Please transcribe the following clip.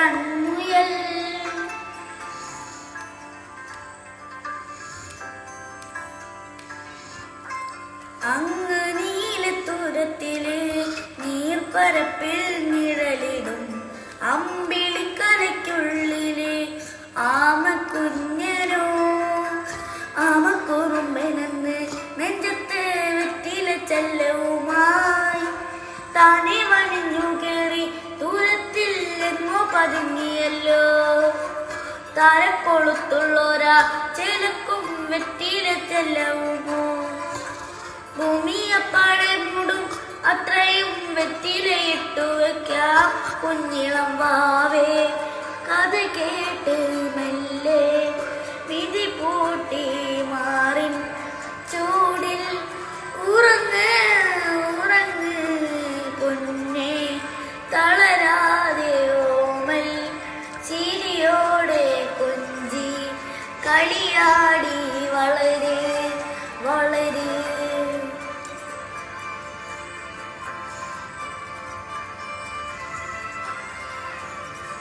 കൺമുയൽ. അങ്ങ് നീലത്തുരത്തില് നീർപ്പരപ്പിൽ നിഴലിടും അമ്പിളിക്കലയ്ക്കുള്ളില് ആമക്കുഞ്ഞനോ ആമക്കുറുമ്പനെന്ന് നെഞ്ചത്ത് വെറ്റില ചെല്ലവുമായി താനെ വണിഞ്ഞു കേറി ദൂരത്തിൽ എങ്ങോ പതുങ്ങിയല്ലോ. താരക്കൊളുത്തുള്ളോരാ ചേലക്കും വെറ്റില ചെല്ലവുമോ. ഭൂമിയപ്പാടെ മൂടും അത്രയും വെറ്റിലയിട്ടു വെക്കാം കുഞ്ഞിളം വാവേ. കഥ കേട്ട് മെല്ലെ വിധി പൂട്ടി മാറിൻ ചൂടിൽ ഉറങ്ങ് ഉറങ്ങ് പൊന്നേ. തളരാതെ ഓമൽ ചിരിയോടെ കൊഞ്ചി കളിയാ